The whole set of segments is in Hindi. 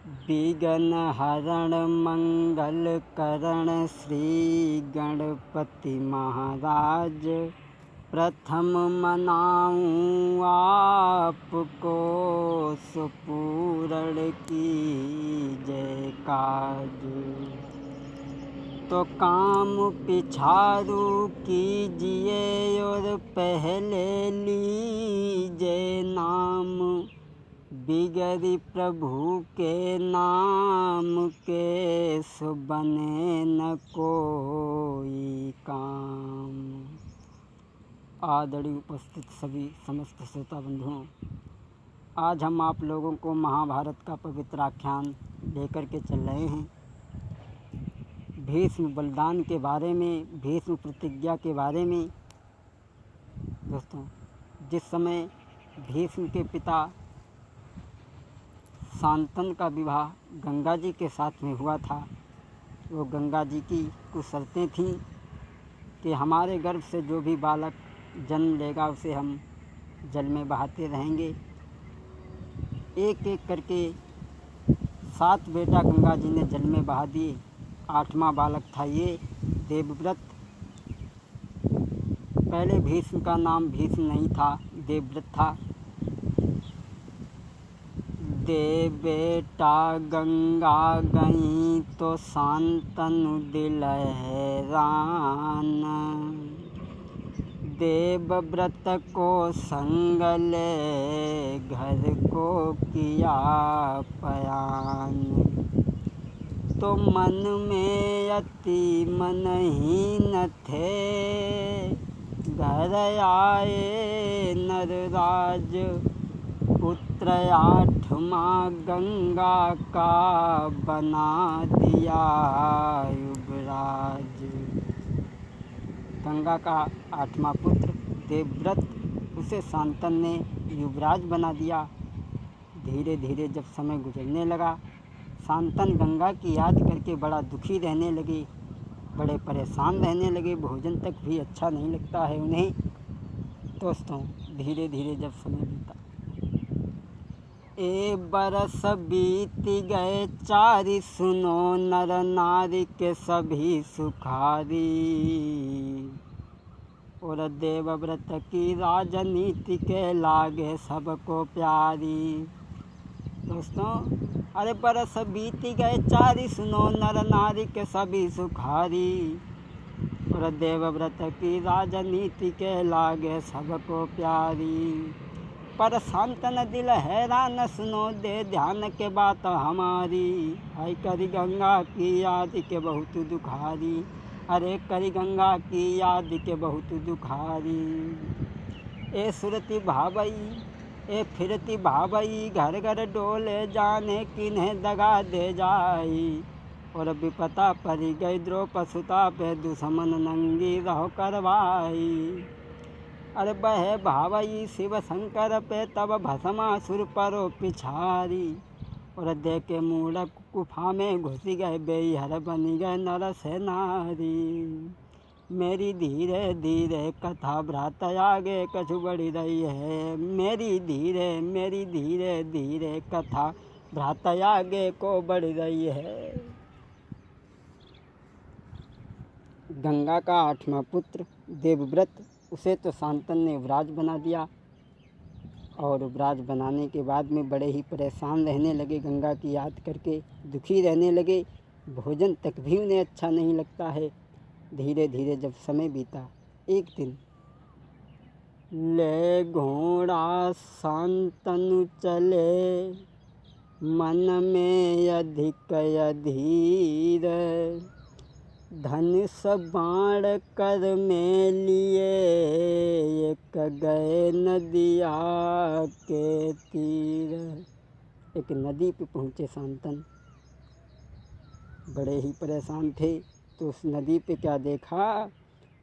विघ्न हरण मंगल करण श्री गणपति महाराज। प्रथम मनाऊं आपको सुपूर्ण की जय काज। तो काम पिछारू कीजिए और पहले लीजिए नाम। बिगड़ी प्रभु के नाम के सो बने न कोई काम। आदरणीय उपस्थित सभी समस्त श्रोता बंधुओं, आज हम आप लोगों को महाभारत का पवित्र आख्यान लेकर के चल रहे हैं। भीष्म बलिदान के बारे में, भीष्म प्रतिज्ञा के बारे में। दोस्तों, जिस समय भीष्म के पिता शांतनु का विवाह गंगा जी के साथ में हुआ था, वो गंगा जी की कुछ शर्तें थीं कि हमारे गर्भ से जो भी बालक जन्म लेगा उसे हम जल में बहाते रहेंगे। एक एक करके 7 बेटा गंगा जी ने जल में बहा दिए। 8वां बालक था ये देवव्रत। पहले भीष्म का नाम भीष्म नहीं था, देवव्रत था। देव बेटा गंगा गई तो शांतनु दिल हैरान। देवव्रत को संग ले घर को किया पयान। तो मन में अति मनहीन थे, घर आए नरराज। पुत्र 8वां गंगा का बना दिया युवराज। गंगा का 8वां पुत्र देवव्रत, उसे शांतनु ने युवराज बना दिया। धीरे धीरे जब समय गुजरने लगा, शांतनु गंगा की याद करके बड़ा दुखी रहने लगे, बड़े परेशान रहने लगे। भोजन तक भी अच्छा नहीं लगता है उन्हें। दोस्तों, धीरे धीरे जब समय बीता, 1 बरस बीत गए 4। सुनो नर नारी के सभी सुखारी। और देवव्रत की राजनीति के लागे सबको प्यारी। दोस्तों, अरे बरस बीत गए 4। सुनो नर नारी के सभी सुखारी। और देवव्रत की राजनीति के लागे सबको प्यारी। पर शांतनु दिल हैरान, सुनो दे ध्यान के बात हमारी। हाय करी गंगा की याद के बहुत दुखारी। अरे करी गंगा की याद के बहुत दुखारी। ए सुरती भावई, ए फिरती भावई, घर घर डोले जाने किन्हें दगा दे जाई। और विपता परी गई द्रौपदी पे दुश्मन नंगी रहो करवाई। अरे बहे भावई शिव शंकर पे तब भस्मासुर परो पिछारी। और देखे मूढ़ गुफा में घुस गए, बेहर बन गए नर से नारी। मेरी धीरे धीरे कथा भ्रात आगे कछु बढ़ी रही है। मेरी धीरे धीरे कथा भ्रात आगे को बढ़ रही है। गंगा का 8वां पुत्र देवव्रत, उसे तो शांतनु ने युवराज बना दिया। और युवराज बनाने के बाद में बड़े ही परेशान रहने लगे, गंगा की याद करके दुखी रहने लगे। भोजन तक भी उन्हें अच्छा नहीं लगता है। धीरे धीरे जब समय बीता, एक दिन ले घोड़ा शांतनु चले, मन में अधिक अधीर। धनुष बाण कर में लिए, एक गए नदिया के तीर। एक नदी पे पहुँचे शांतनु, बड़े ही परेशान थे। तो उस नदी पे क्या देखा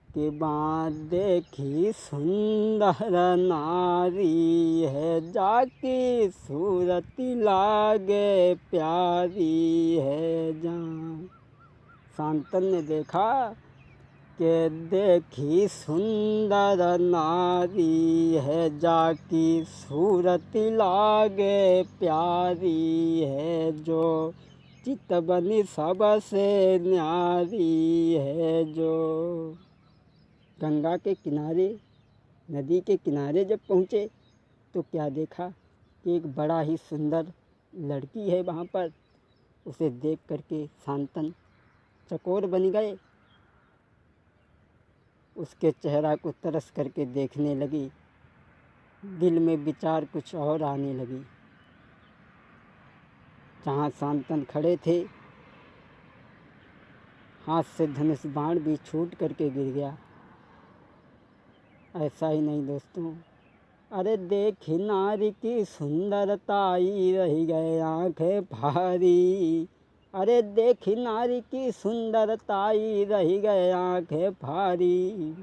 कि बाँध देखी सुंदर नारी है, जाकी सूरती लागे प्यारी है जान। शांतनु ने देखा के देखी सुंदर नारी है, जाकी सूरत लागे प्यारी है, जो चितबनी सबसे न्यारी है जो। गंगा के किनारे, नदी के किनारे जब पहुँचे तो क्या देखा कि एक बड़ा ही सुंदर लड़की है वहाँ पर। उसे देख करके शांतन चकोर बन गए, उसके चेहरा को तरस करके देखने लगी। दिल में विचार कुछ और आने लगी। जहाँ शांतन खड़े थे, हाथ से धनुष बाण भी छूट करके गिर गया। ऐसा ही नहीं दोस्तों, अरे देखी नारी की सुंदरताई, रही गए आंखें भारी। अरे देखी नारी की सुंदरताई, रही गए आंखें भारी।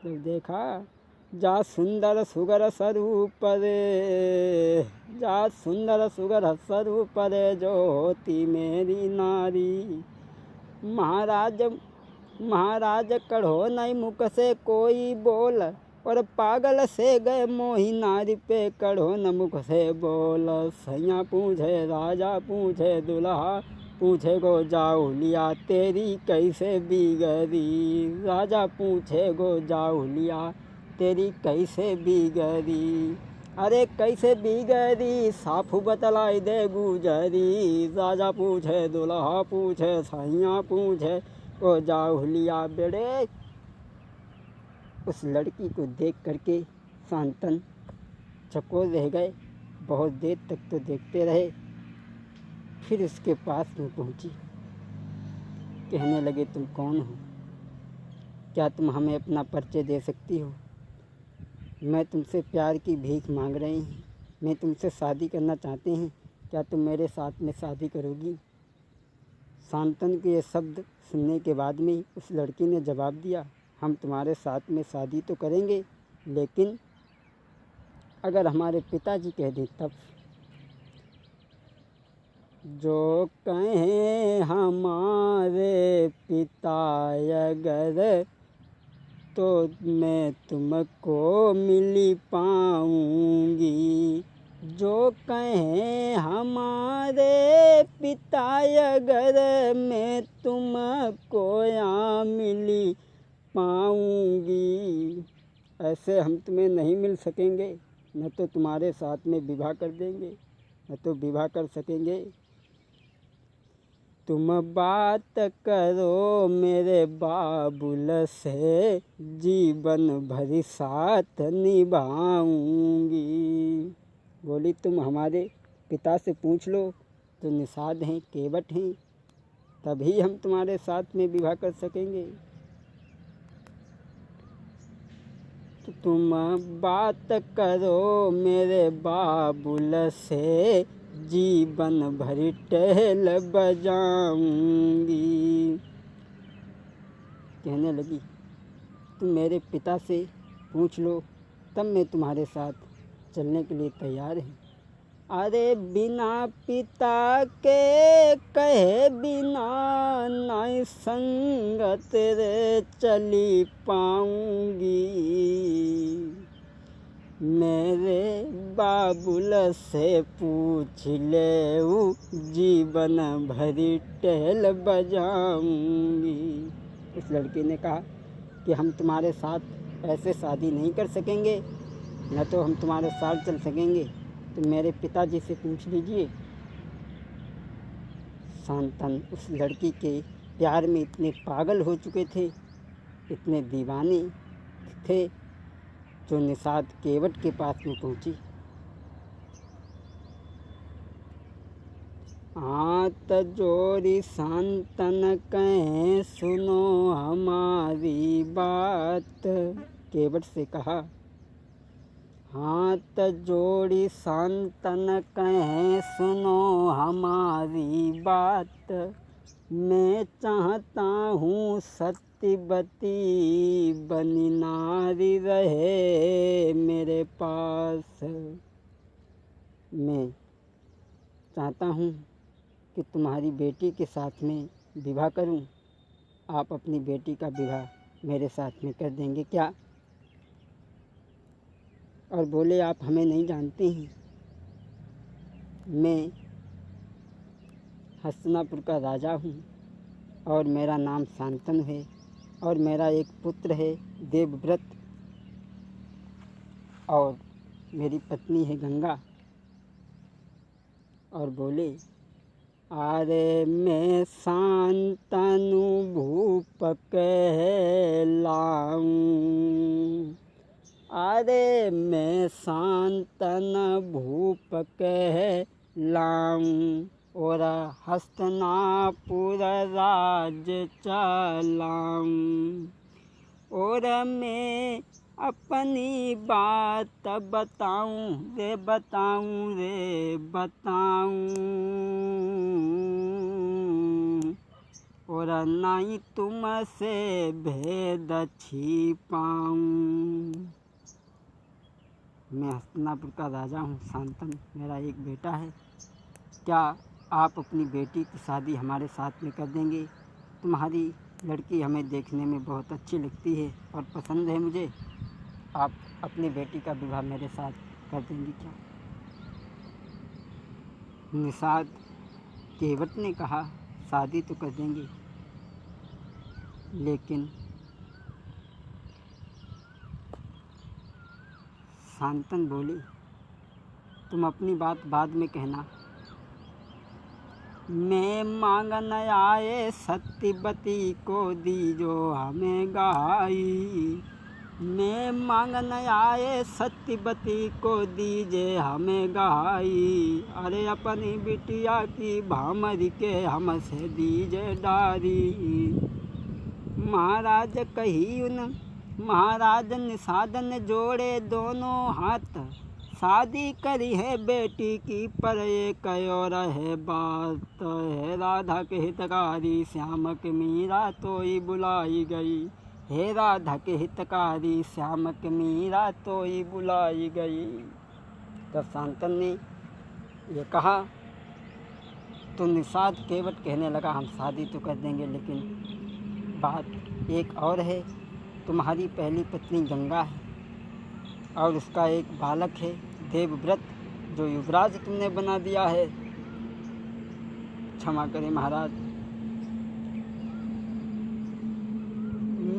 जब देखा जा सुंदर सुगर स्वरूप रे, जा सुंदर सुगर स्वरूप रे, जो होती मेरी नारी। महाराज कढ़ो नहीं मुख से कोई बोल, और पागल से गए मोही नारी पे कढ़ो न मुख से बोल। सैया पूछे राजा पूछे दुल्हा, पूछे गो जाहुलिया तेरी कैसे बिगड़ी। राजा पूछे गो जाहुलिया तेरी कैसे बिगड़ी। अरे कैसे बिगड़ी साफ बतलाई दे गुजरी। राजा पूछे दुल्हा पूछे सैया पूछे गो जाहुलिया बेड़े। उस लड़की को देख करके शांतन चकोर रह गए। बहुत देर तक तो देखते रहे, फिर उसके पास में पहुंची। कहने लगे तुम कौन हो, क्या तुम हमें अपना परिचय दे सकती हो। मैं तुमसे प्यार की भीख मांग रही हूँ, मैं तुमसे शादी करना चाहते हैं, क्या तुम मेरे साथ में शादी करोगी। शांतन के ये शब्द सुनने के बाद में उस लड़की ने जवाब दिया, हम तुम्हारे साथ में शादी तो करेंगे, लेकिन अगर हमारे पिताजी कह दें तब। जो कहें हमारे पिता अगर, तो मैं तुमको मिल पाऊंगी। जो कहें हमारे पिता अगर, मैं तुमको यहाँ मिल पाऊंगी। ऐसे हम तुम्हें नहीं मिल सकेंगे, न तो तुम्हारे साथ में विवाह कर देंगे, न तो विवाह कर सकेंगे। तुम बात करो मेरे बाबुल से, जीवन भर साथ निभाऊंगी। बोली तुम हमारे पिता से पूछ लो, जो निषाद हैं, केवट हैं, तभी हम तुम्हारे साथ में विवाह कर सकेंगे। तो तुम बात करो मेरे बाबुल से, जीवन भर टहल बजाऊंगी। कहने लगी तुम मेरे पिता से पूछ लो, तब मैं तुम्हारे साथ चलने के लिए तैयार हूँ। अरे बिना पिता के कहे बिना, नहीं संगत रे चली पाऊंगी। मेरे बाबुल से पूछ ले, जीवन भरी टहल बजाऊंगी। उस लड़की ने कहा कि हम तुम्हारे साथ ऐसे शादी नहीं कर सकेंगे, न तो हम तुम्हारे साथ चल सकेंगे, तो मेरे पिताजी से पूछ लीजिए। शांतन उस लड़की के प्यार में इतने पागल हो चुके थे, इतने दीवाने थे, जो निषाद केवट के पास में पहुंची। हाथ जोड़ी शांतन कहें सुनो हमारी बात। केवट से कहा, हाथ जोड़ी शांतन कहें सुनो हमारी बात। मैं चाहता हूँ सत्यवती बनी नारी रहे मेरे पास। मैं चाहता हूँ कि तुम्हारी बेटी के साथ में विवाह करूँ, आप अपनी बेटी का विवाह मेरे साथ में कर देंगे क्या? और बोले आप हमें नहीं जानते हैं, मैं हस्तिनापुर का राजा हूँ और मेरा नाम शांतनु है और मेरा एक पुत्र है देवव्रत और मेरी पत्नी है गंगा। और बोले अरे मैं शांतनु भूप कहलाऊं, अरे मैं शांतन भूप कहलाऊं और हस्तिनापुर राज चलाऊं और मैं अपनी बात बताऊं रे बताऊं और नहीं तुमसे भेद छिपाऊं। मैं हस्तिनापुर का राजा हूँ शांतनु, मेरा एक बेटा है। क्या आप अपनी बेटी की शादी हमारे साथ में कर देंगे? तुम्हारी लड़की हमें देखने में बहुत अच्छी लगती है और पसंद है मुझे। आप अपनी बेटी का विवाह मेरे साथ कर देंगी क्या? निषाद केवट ने कहा शादी तो कर देंगे, लेकिन शांतन बोली तुम अपनी बात बाद में कहना। मैं मांगन आए सत्यवती को दीजो हमें गाई, मैं मांगन आए सत्यवती को दीजे हमें गाई, अरे अपनी बिटिया की भामरी के हमसे दीजे डारी। महाराज कही उन महाराज निषाद ने जोड़े दोनों हाथ, शादी करी है बेटी की पर एक और है बात, है राधा के हितकारी श्याम के मीरा तो ही बुलाई गई, हे राधा के हितकारी श्याम के मीरा तो ही बुलाई गई। तब शांतन ने ये कहा तो निषाद केवट कहने लगा हम शादी तो कर देंगे, लेकिन बात एक और है। तुम्हारी पहली पत्नी गंगा है और उसका एक बालक है देवव्रत, जो युवराज तुमने बना दिया है। क्षमा करें महाराज,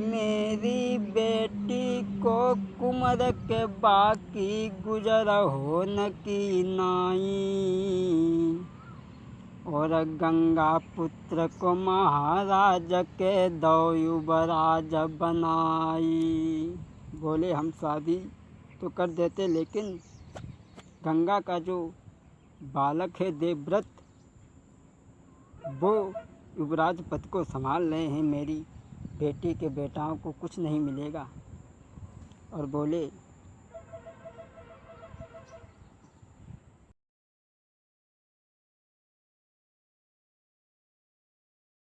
मेरी बेटी को कुंवर के बाकी गुजर हो न की नाई और गंगा पुत्र को महाराज के दो युवराज बनाई। बोले हम शादी तो कर देते, लेकिन गंगा का जो बालक है देवव्रत वो युवराज पद को संभाल रहे हैं, मेरी बेटी के बेटाओं को कुछ नहीं मिलेगा। और बोले